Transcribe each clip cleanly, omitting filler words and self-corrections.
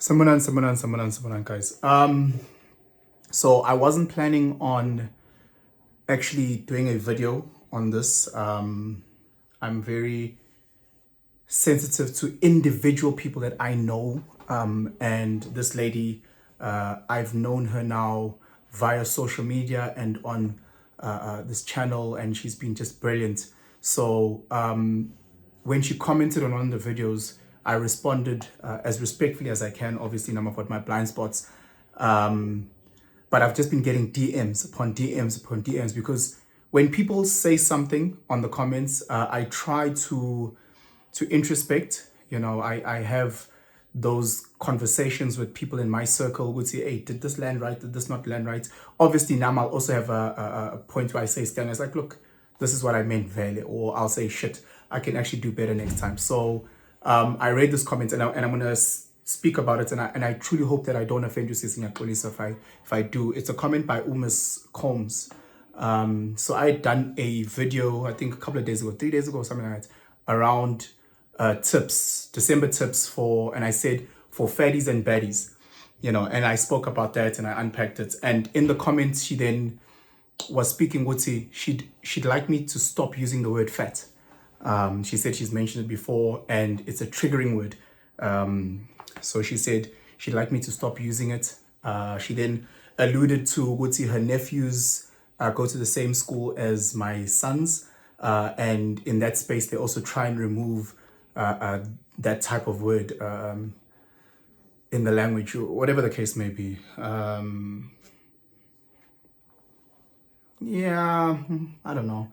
Samanan, guys. So I wasn't planning on actually doing a video on this. I'm very sensitive to individual people that I know. And this lady, I've known her now via social media and on this channel, and she's been just brilliant. So when she commented on one of the videos, I responded as respectfully as I can. Obviously, I'm about my blind spots. But I've just been getting DMs upon DMs upon DMs because when people say something on the comments, I try to introspect. You know, I have those conversations with people in my circle would say, hey, did this land right? Did this not land right? Obviously, now I'll also have a point where I say, Stan, it's like, look, this is what I meant, Vele. Or I'll say, shit, I can actually do better next time. So I read this comment and I'm going to speak about it. And I truly hope that I don't offend you, Sis Police. If I do, it's a comment by Umis Combs. So I had done a video, I think a couple of days ago, 3 days ago, something like that, around tips, December tips for, and I said for fatties and baddies, you know, and I spoke about that and I unpacked it. And in the comments, she then was speaking, she'd like me to stop using the word fat. She said she's mentioned it before and it's a triggering word. So she said she'd like me to stop using it. She then alluded to her nephews go to the same school as my sons. And in that space, they also try and remove that type of word in the language, whatever the case may be. Yeah, I don't know.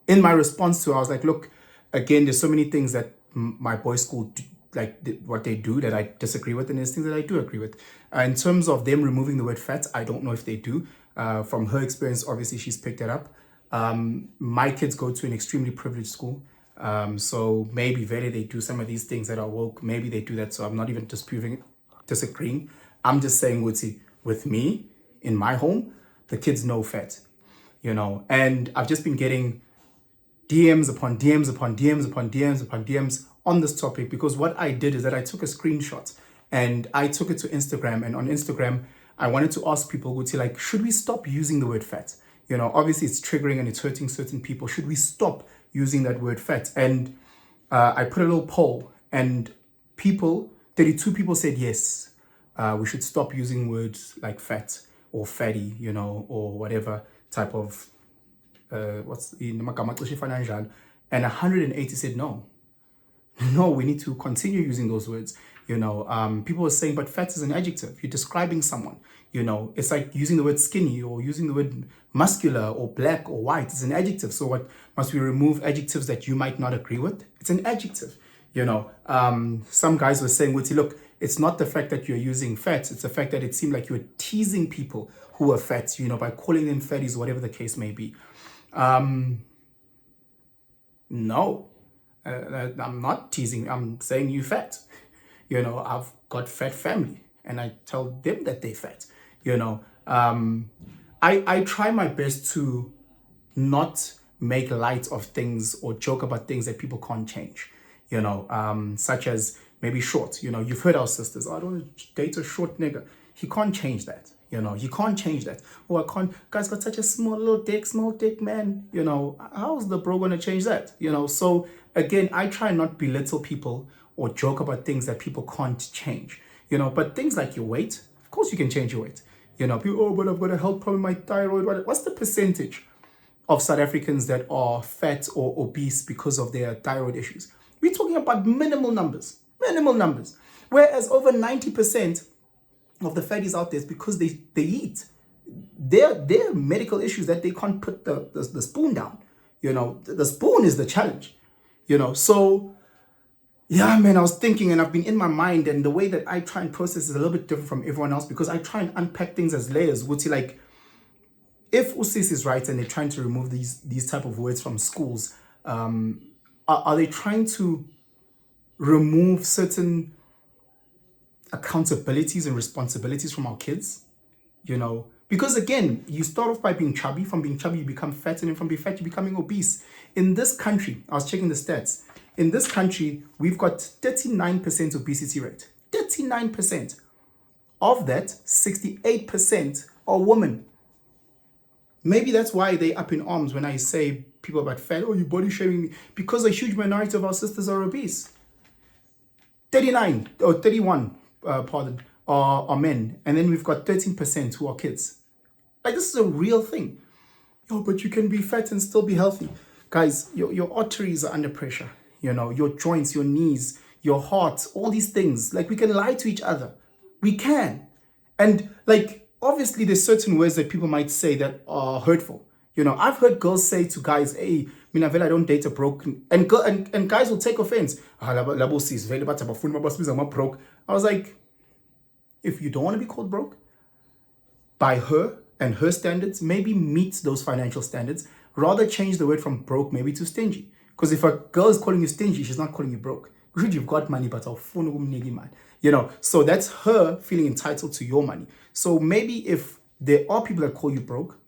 In my response to, I was like, look, again, there's so many things that my boys' school do, like what they do, that I disagree with, and there's things that I do agree with. In terms of them removing the word fat, I don't know if they do. From her experience, obviously, she's picked it up. My kids go to an extremely privileged school. So maybe they do some of these things that are woke. Maybe they do that. So I'm not even disagreeing. I'm just saying, with me, in my home, the kids know fat, you know, and I've just been getting DMs upon DMs upon DMs upon DMs upon DMs on this topic, because what I did is that I took a screenshot and I took it to Instagram, and on Instagram, I wanted to ask people, like, should we stop using the word fat? You know, obviously it's triggering and it's hurting certain people. Should we stop using that word fat? And I put a little poll and 32 people said yes, we should stop using words like fat or fatty, you know, or whatever type of, and 180 said no. No, we need to continue using those words. You know, people were saying, but fat is an adjective. You're describing someone. You know, it's like using the word skinny or using the word muscular or black or white. It's an adjective. So what must we remove adjectives that you might not agree with? It's an adjective. You know, some guys were saying, look, it's not the fact that you're using fat. It's the fact that it seemed like you were teasing people who are fat, you know, by calling them fatties, whatever the case may be. No. I'm not teasing. I'm saying you fat. You know, I've got fat family and I tell them that they're fat. You know, I try my best to not make light of things or joke about things that people can't change. You know, such as maybe short. You know, you've heard our sisters, I don't want to date a short nigga. He can't change that. You know, he can't change that. Oh, I can't, guys got such a small dick, man. You know, how's the bro gonna change that? You know, so again, I try not belittle people or joke about things that people can't change. You know, but things like your weight, of course you can change your weight. You know, people, oh, but I've got a health problem, my thyroid. What's the percentage of South Africans that are fat or obese because of their thyroid issues? We're talking about minimal numbers. Whereas over 90% of the fatties out there is because they eat. They're medical issues that they can't put the spoon down. You know, the spoon is the challenge. You know, so yeah, man, I was thinking, and I've been in my mind, and the way that I try and process is a little bit different from everyone else, because I try and unpack things as layers. Would you like, if Usis is right and they're trying to remove these type of words from schools, are they trying to remove certain accountabilities and responsibilities from our kids? You know, because again, you start off by being chubby. From being chubby, you become fat, and then from being fat, you're becoming obese. In this country, I was checking the stats. In this country, we've got 39% obesity rate. 39%. Of that, 68% are women. Maybe that's why they up in arms when I say people about fat, oh, you body shaming me, because a huge minority of our sisters are obese. 39 or 31, are men. And then we've got 13% who are kids. Like, this is a real thing. Oh, but you can be fat and still be healthy. Guys, your arteries are under pressure. Your joints, your knees, your heart, all these things. Like, we can lie to each other. We can. And like, obviously there's certain words that people might say that are hurtful. I've heard girls say to guys, hey, mina vele I don't date a broke, and guys will take offense. I was like, if you don't want to be called broke, by her and her standards, maybe meet those financial standards. Rather change the word from broke maybe to stingy. Because if a girl is calling you stingy, she's not calling you broke. Good, you've got money, but so that's her feeling entitled to your money. So maybe if there are people that call you broke,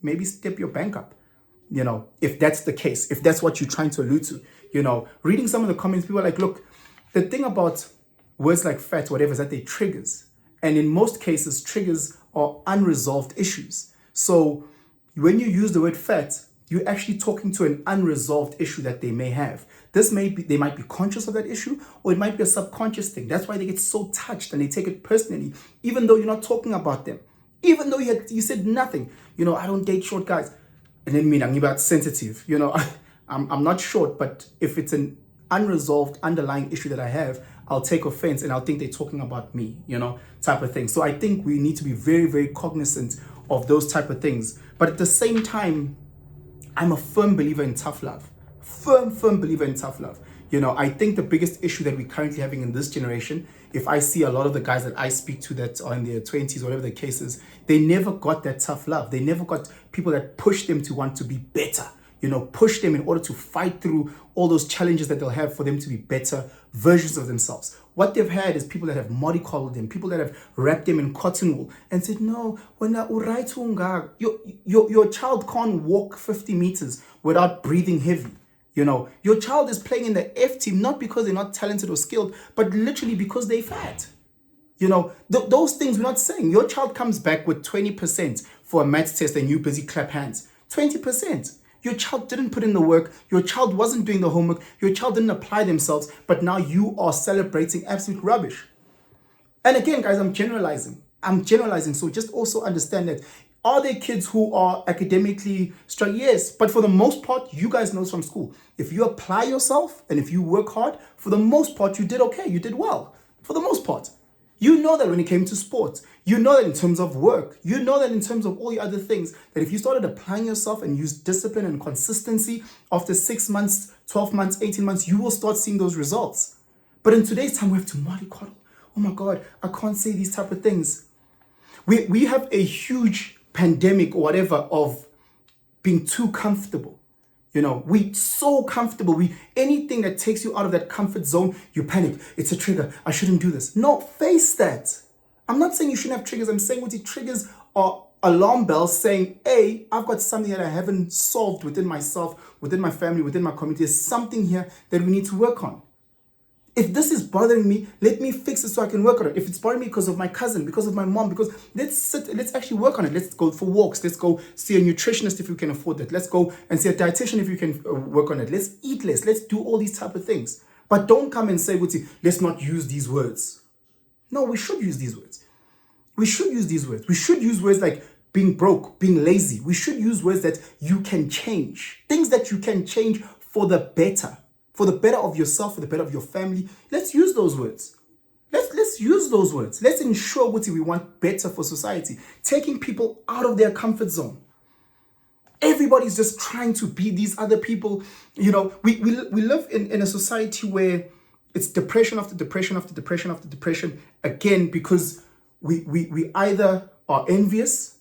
maybe step your bank up. If that's the case, if that's what you're trying to allude to. Reading some of the comments, people are like, look, the thing about words like fat, whatever, is that they triggers. And in most cases, triggers are unresolved issues. So when you use the word fat, you're actually talking to an unresolved issue that they may have. They might be conscious of that issue, or it might be a subconscious thing. That's why they get so touched and they take it personally, even though you're not talking about them. Even though you said nothing. I don't date short guys. And then I'm about sensitive. I'm not short, but if it's an unresolved underlying issue that I have, I'll take offense and I'll think they're talking about me, type of thing. So I think we need to be very, very cognizant of those type of things. But at the same time, I'm a firm believer in tough love. Firm believer in tough love. I think the biggest issue that we're currently having in this generation, if I see a lot of the guys that I speak to that are in their 20s, whatever the case is, they never got that tough love. They never got people that push them to want to be better. Push them in order to fight through all those challenges that they'll have for them to be better versions of themselves. What they've had is people that have mollycoddled them, people that have wrapped them in cotton wool and said, no, your child can't walk 50 meters without breathing heavy. Your child is playing in the F team, not because they're not talented or skilled, but literally because they're fat. Those things we're not saying. Your child comes back with 20% for a maths test and you busy clap hands. 20%. Your child didn't put in the work. Your child wasn't doing the homework. Your child didn't apply themselves. But now you are celebrating absolute rubbish. And again, guys, I'm generalizing. So just also understand that, are there kids who are academically strong? Yes. But for the most part, you guys know from school, if you apply yourself and if you work hard, for the most part, you did okay. You did well. For the most part. You know that when it came to sports, you know that in terms of work, you know that in terms of all the other things, that if you started applying yourself and use discipline and consistency, after 6 months, 12 months, 18 months, you will start seeing those results. But in today's time, we have to mollycoddle. Oh my God, I can't say these type of things. We have a huge pandemic or whatever of being too comfortable. We so comfortable. Anything that takes you out of that comfort zone, you panic. It's a trigger. I shouldn't do this. No, face that. I'm not saying you shouldn't have triggers. I'm saying what the triggers are alarm bells saying, hey, I've got something that I haven't solved within myself, within my family, within my community. There's something here that we need to work on. If this is bothering me, let me fix it so I can work on it. If it's bothering me because of my cousin, because of my mom, let's actually work on it. Let's go for walks. Let's go see a nutritionist if you can afford that. Let's go and see a dietitian if you can work on it. Let's eat less. Let's do all these type of things. But don't come and say, let's not use these words. No, we should use these words. We should use words like being broke, being lazy. We should use words that you can change. Things that you can change for the better. For the better of yourself, for the better of your family. Let's use those words. Let's use those words. Let's ensure what we want better for society. Taking people out of their comfort zone. Everybody's just trying to be these other people. We live in a society where it's depression after depression after depression after depression. Again, because we either are envious,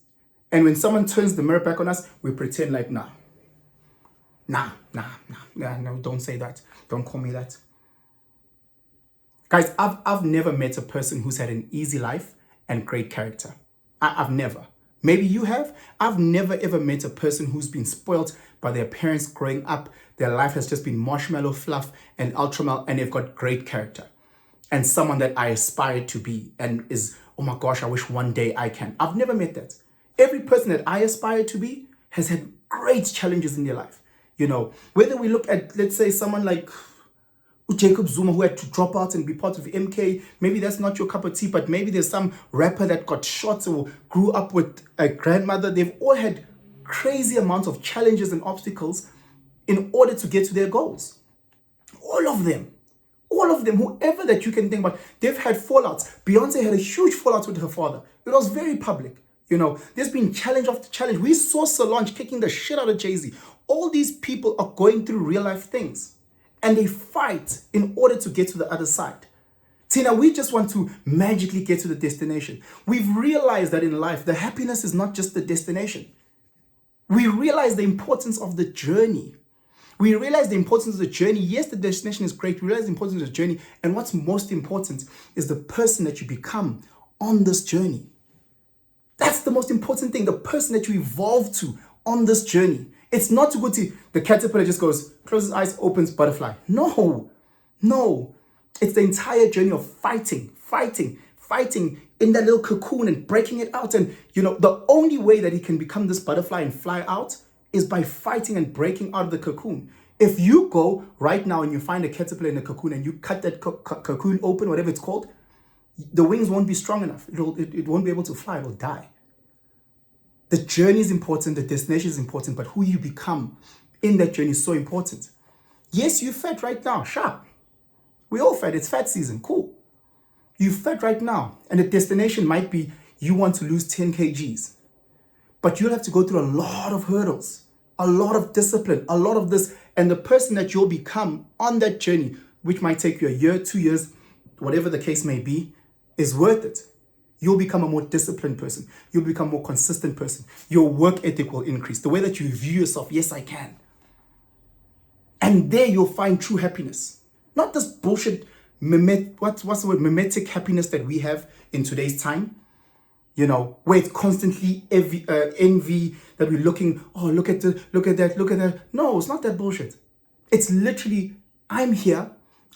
and when someone turns the mirror back on us, we pretend like, nah, no, don't say that. Don't call me that. Guys, I've never met a person who's had an easy life and great character. I've never. Maybe you have. I've never ever met a person who's been spoiled by their parents growing up. Their life has just been marshmallow fluff and ultramel, and they've got great character. And someone that I aspire to be and is, oh my gosh, I wish one day I can. I've never met that. Every person that I aspire to be has had great challenges in their life. You know, whether we look at, let's say, someone like Jacob Zuma, who had to drop out and be part of MK, maybe that's not your cup of tea, but maybe there's some rapper that got shot or grew up with a grandmother. They've all had crazy amounts of challenges and obstacles in order to get to their goals. All of them, whoever that you can think about, they've had fallouts. Beyonce had a huge fallout with her father. It was very public. You know, there's been challenge after challenge. We saw Solange kicking the shit out of Jay-Z. All these people are going through real life things. And they fight in order to get to the other side. Tina, we just want to magically get to the destination. We've realized that in life, the happiness is not just the destination. We realize the importance of the journey. We realize the importance of the journey. Yes, the destination is great. We realize the importance of the journey. And what's most important is the person that you become on this journey. That's the most important thing, the person that you evolve to on this journey. It's not to go to the caterpillar just goes, closes eyes, opens, butterfly. No. It's the entire journey of fighting in that little cocoon and breaking it out. And, you know, the only way that he can become this butterfly and fly out is by fighting and breaking out of the cocoon. If you go right now and you find a caterpillar in a cocoon and you cut that cocoon open, whatever it's called, the wings won't be strong enough. It won't be able to fly. It will die. The journey is important, the destination is important, but who you become in that journey is so important. Yes, you're fat right now, sharp. We all fat, it's fat season, cool. You're fat right now, and the destination might be you want to lose 10 kgs. But you'll have to go through a lot of hurdles, a lot of discipline, a lot of this, and the person that you'll become on that journey, which might take you a year, 2 years, whatever the case may be, is worth it. You'll become a more disciplined person. You'll become a more consistent person. Your work ethic will increase. The way that you view yourself, yes, I can. And there you'll find true happiness. Not this bullshit, what's the word, mimetic happiness that we have in today's time. You know, where it's constantly envy, that we're looking, oh, look at that. No, it's not that bullshit. It's literally, I'm here,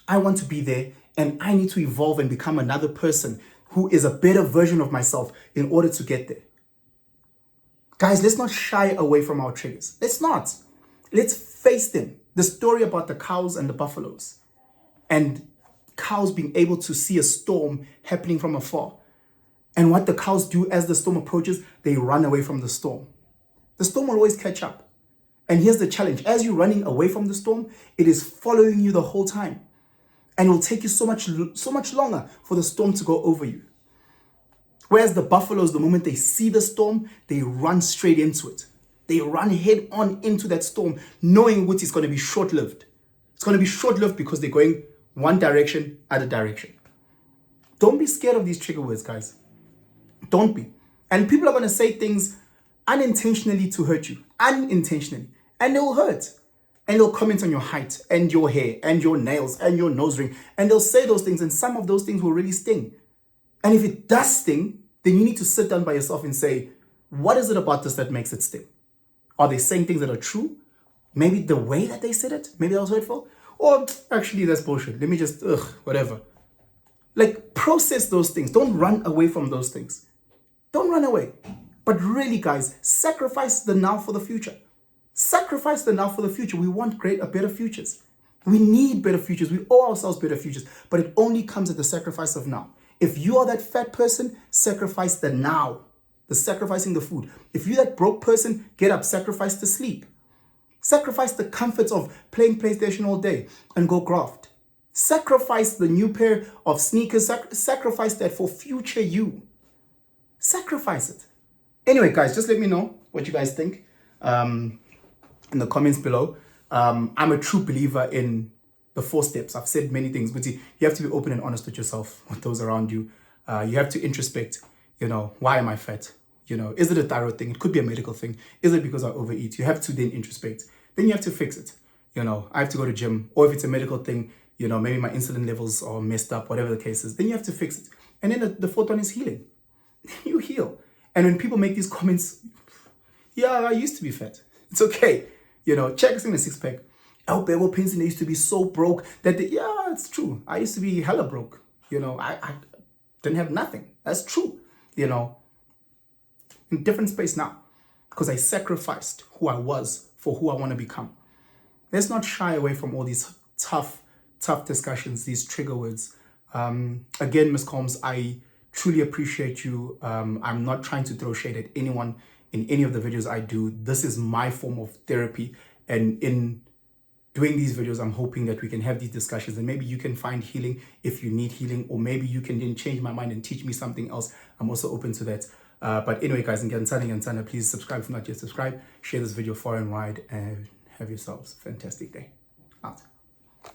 I want to be there, and I need to evolve and become another person who is a better version of myself in order to get there. Guys, let's not shy away from our triggers. Let's not. Let's face them. The story about the cows and the buffaloes, and cows being able to see a storm happening from afar. And what the cows do as the storm approaches, they run away from the storm. The storm will always catch up. And here's the challenge. As you're running away from the storm, it is following you the whole time. And it will take you so much longer for the storm to go over you. Whereas the buffaloes, the moment they see the storm, they run straight into it. They run head on into that storm, knowing which is going to be short-lived. It's going to be short-lived because they're going one direction, other direction. Don't be scared of these trigger words, guys. Don't be. And people are going to say things unintentionally to hurt you. Unintentionally. And they will hurt. And they'll comment on your height and your hair and your nails and your nose ring. And they'll say those things, and some of those things will really sting. And if it does sting, then you need to sit down by yourself and say, what is it about this that makes it sting? Are they saying things that are true? Maybe the way that they said it, maybe that was hurtful. Or actually, that's bullshit. Let me just, whatever. Like, process those things. Don't run away from those things. Don't run away. But really, guys, sacrifice the now for the future. Sacrifice the now for the future. We want better futures. We need better futures. We owe ourselves better futures. But it only comes at the sacrifice of now. If you are that fat person, sacrifice the now. The sacrificing the food. If you're that broke person, get up, sacrifice the sleep. Sacrifice the comforts of playing PlayStation all day and go graft. Sacrifice the new pair of sneakers. Sacrifice that for future you. Sacrifice it. Anyway, guys, just let me know what you guys think in the comments below. I'm a true believer in the 4 steps. I've said many things, but you have to be open and honest with yourself, with those around you. You have to introspect, why am I fat? Is it a thyroid thing? It could be a medical thing. Is it because I overeat? You have to then introspect. Then you have to fix it. I have to go to gym, or if it's a medical thing, maybe my insulin levels are messed up, whatever the case is, then you have to fix it. And then the 4th one is healing. You heal. And when people make these comments, yeah, I used to be fat. It's okay. Check us in a six pack. Oh, Bebo Pinson used to be so broke that yeah, it's true. I used to be hella broke. I didn't have nothing. That's true. In different space now, because I sacrificed who I was for who I want to become. Let's not shy away from all these tough discussions, these trigger words. Again, Ms. Combs, I truly appreciate you. I'm not trying to throw shade at anyone in any of the videos I do. This is my form of therapy. And in doing these videos, I'm hoping that we can have these discussions and maybe you can find healing if you need healing, or maybe you can then change my mind and teach me something else. I'm also open to that. But anyway, guys, and please subscribe if not yet subscribed. Share this video far and wide and have yourselves a fantastic day. Out.